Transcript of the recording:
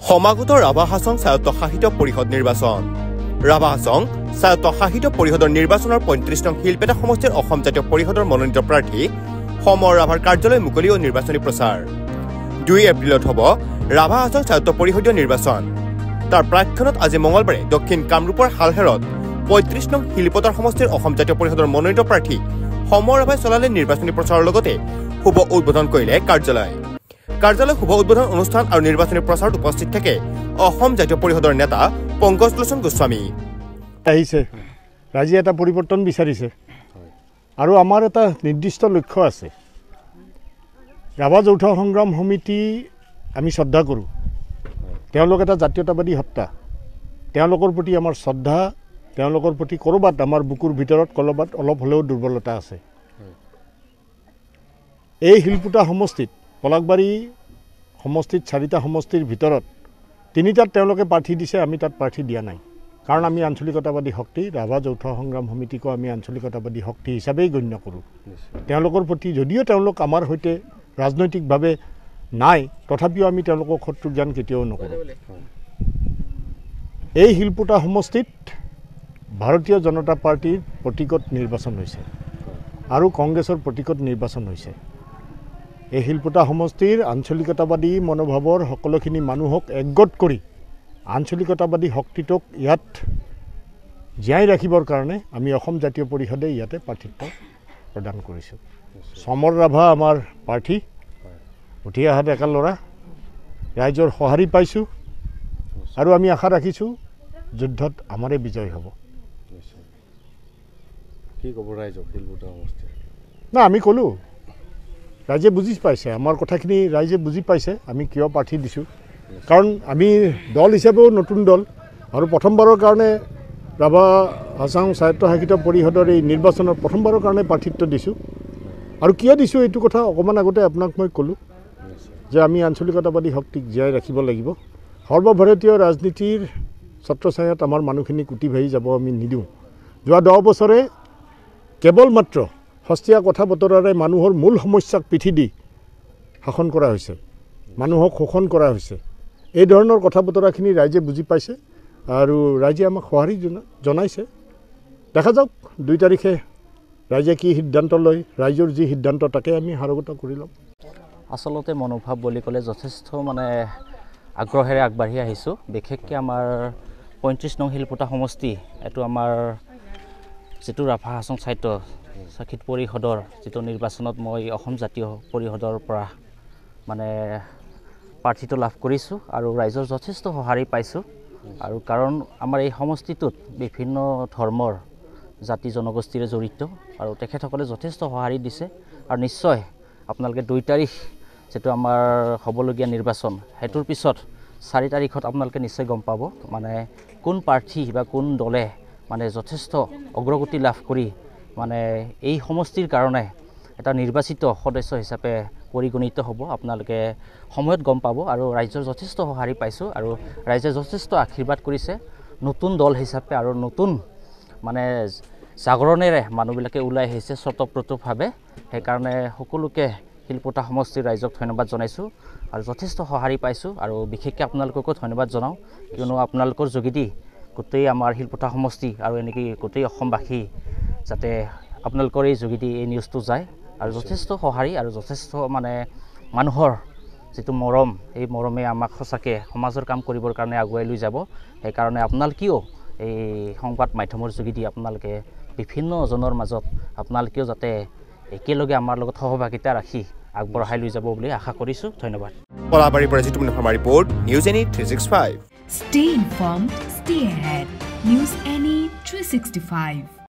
সমাগত ৰাভা হাছং স্বায়ত্তশাসিত পৰিষদ নিৰ্বাচন ৰাভা হাছং স্বায়ত্তশাসিত পৰিষদৰ নিৰ্বাচনৰ ৩৫ নং শিলপেটা সমষ্টিৰ অসম জাতীয় পৰিষদৰ মনোনীত প্ৰাৰ্থী সমৰ ৰাভাৰ কাৰ্যালয় মুকলি ও নিৰ্বাচনী প্ৰচাৰ ২ এপ্ৰিলত হ'ব ৰাভা হাছং স্বায়ত্ত পৰিষদীয় নিৰ্বাচন তাৰ প্ৰাক্ষণত আজি মঙলবাৰে দক্ষিণ কামৰূপৰ হালহেৰত ৩৫ নং শিলপেটাৰ সমষ্টিৰ অসম জাতীয় পৰিষদৰ মনোনীত প্ৰাৰ্থী সমৰ ৰাভাই চলালে নিৰ্বাচনী প্ৰচাৰৰ লগতে শুভ উদ্বোধন কৰিলে কাৰ্যালয় শুভ উদ্বোধন অনুষ্ঠান আৰু নিৰ্বাচনী প্ৰচাৰত উপস্থিত থাকে অসম জাতীয় পৰিষদৰ নেতা পংকজ লোচন গোস্বামী আহিছে ৰাজ্য এটা পৰিৱৰ্তন বিচাৰিছে আৰু আমাৰ এটা নিৰ্দিষ্ট লক্ষ্য আছে ৰাভা যৌথ সংগ্ৰাম সমিতি আমি শ্ৰদ্ধা কৰোঁ তেওঁলোক এটা জাতীয়তাবাদী সত্তা তেওঁলোকৰ প্ৰতি আমাৰ শ্ৰদ্ধা তেওঁলোকৰ প্ৰতি কৰবাত আমাৰ বুকুৰ ভিতৰত কলবাত অলপ হ'লেও দুৰ্বলতা আছে এই শিলপুটা সমষ্টিত পলাকবাৰী সমষ্টিত 4টা সমষ্টিৰ ভিতৰত 3টাত তেওঁলোকে প্ৰাৰ্থী দিছে আমি তাত প্ৰাৰ্থী দিয়া নাই কাৰণ আমি আঞ্চলিকতাবাদী শক্তি ৰাভা যৌথ সংগ্ৰাম সমিতিক আমি আঞ্চলিকতাবাদী শক্তি হিচাপেই গণ্য কৰোঁ তেওঁলোকৰ প্ৰতি যদিও তেওঁলোক আমাৰ সৈতে ৰাজনৈতিকভাৱে নাই তথাপিও আমি তেওঁলোকক শত্ৰু জ্ঞান কেতিয়াও নকৰোঁ এই শিলপুটা সমষ্টিত ভাৰতীয় জনতা পাৰ্টিৰ প্ৰতীকত নিৰ্বাচন হৈছে আৰু কংগ্ৰেছৰ প্ৰতীকত নিৰ্বাচন হৈছে এই শিলপুটা সমষ্টিৰ আঞ্চলিকতাবাদী মনোভাৱৰ সকলোখিনি মানুহক একগোট কৰি আঞ্চলিকতাবাদী শক্তিটোক ইয়াত জীয়াই ৰাখিবৰ কাৰণে আমি অসম জাতীয় পৰিষদে ইয়াতে প্ৰাৰ্থিত্ব প্ৰদান কৰিছোঁ সমৰ ৰাভা আমাৰ প্ৰাৰ্থী উঠি অহা ডেকা ল'ৰা ৰাইজৰ সঁহাৰি পাইছোঁ আৰু আমি আশা ৰাখিছোঁ যুদ্ধত আমাৰে বিজয় হ'ব কি ক'ব ৰাইজক শিলপুটা সমষ্টি না আমি ক'লোঁ ৰাইজে বুজি পাইছে আমাৰ কথাখিনি ৰাইজে বুজি পাইছে আমি কিয় প্ৰাৰ্থী দিছোঁ কাৰণ আমি দল হিচাপেও নতুন দল আৰু প্ৰথমবাৰৰ কাৰণে ৰাভা হাছং স্বায়ত্তশাসিত পৰিষদৰ এই নিৰ্বাচনত প্ৰথমবাৰৰ কাৰণে প্ৰাৰ্থিত্ব দিছোঁ আৰু কিয় দিছোঁ এইটো কথা অকণমান আগতে আপোনাক মই ক'লোঁ যে আমি আঞ্চলিকতাবাদী শক্তিক জীয়াই ৰাখিব লাগিব সৰ্বভাৰতীয় ৰাজনীতিৰ ছত্ৰছায়াত আমাৰ মানুহখিনি কুটি ভাহি যাব আমি নিদিওঁ যোৱা 10 বছৰে কেৱল মাত্ৰ সস্তীয়া কথা বতৰাৰে মানুহৰ মূল সমস্যাক পিঠি দি শাসন কৰা হৈছে মানুহক শোষণ কৰা হৈছে এই ধৰণৰ কথা বতৰাখিনি ৰাইজে বুজি পাইছে আৰু ৰাইজে আমাক সঁহাৰি জনাইছে দেখা যাওক 2 তাৰিখে ৰাইজে কি সিদ্ধান্ত লয় ৰাইজৰ যি সিদ্ধান্ত তাকে আমি হাৰগত কৰি ল'ম আচলতে মনোভাৱ বুলি ক'লে যথেষ্ট মানে আগ্ৰহেৰে আগবাঢ়ি আহিছোঁ বিশেষকৈ আমাৰ 35 নং শিলপুটা সমষ্টি এইটো আমাৰ যিটো ৰাভা হাছং স্বায়ত্তশাসিত পৰিষদৰ যিটো নিৰ্বাচনত মই অসম জাতীয় পৰিষদৰ পৰা মানে প্ৰাৰ্থীটো লাভ কৰিছোঁ আৰু ৰাইজৰ যথেষ্ট সঁহাৰি পাইছোঁ আৰু কাৰণ আমাৰ এই সমষ্টিটোত বিভিন্ন ধৰ্মৰ জাতি জনগোষ্ঠীৰে জড়িত আৰু তেখেতসকলে যথেষ্ট সঁহাৰি দিছে আৰু নিশ্চয় আপোনালোকে 2 তাৰিখ যেটো আমাৰ হ'বলগীয়া নিৰ্বাচন হেতুৰ পিছত 4 তাৰিখত আপোনালোকে নিশ্চয় গম পাব মানে কোন প্ৰাৰ্থী বা কোন দলে মানে যথেষ্ট অগ্ৰগতি লাভ কৰি মানে এই সমষ্টিৰ কাৰণে এটা নিৰ্বাচিত সদস্য হিচাপে পৰিগণিত হ'ব আপোনালোকে সময়ত গম পাব আৰু ৰাইজৰ যথেষ্ট সঁহাৰি পাইছোঁ আৰু ৰাইজে যথেষ্ট আশীৰ্বাদ কৰিছে নতুন দল হিচাপে আৰু নতুন মানে জাগৰণেৰে মানুহবিলাকে ওলাই আহিছে স্বতঃপ্ৰতভাৱে সেইকাৰণে সকলোকে শিলপুটা সমষ্টিৰ ৰাইজক ধন্যবাদ জনাইছোঁ আৰু যথেষ্ট সঁহাৰি পাইছোঁ আৰু বিশেষকৈ আপোনালোককো ধন্যবাদ জনাওঁ কিয়নো আপোনালোকৰ যোগেদি গোটেই আমাৰ শিলপুটা সমষ্টি আৰু এনেকৈ গোটেই অসমবাসী যাতে আপোনালোকৰ এই যোগেদি এই নিউজটো যায় আৰু যথেষ্ট সঁহাৰি আৰু যথেষ্ট মানে মানুহৰ যিটো মৰম এই মৰমে আমাক সঁচাকৈ সমাজৰ কাম কৰিবৰ কাৰণে আগুৱাই লৈ যাব সেইকাৰণে আপোনালোকেও এই সংবাদ মাধ্যমৰ যোগেদি আপোনালোকে বিভিন্নজনৰ মাজত আপোনালোকেও যাতে একেলগে আমাৰ লগত সহভাগিতা ৰাখি আগবঢ়াই লৈ যাব বুলি আশা কৰিছোঁ ধন্যবাদ পলাবাৰীৰ পৰা জিতুমণি শৰ্মাৰ report news any 365 Stay informed, stay ahead. News Any 365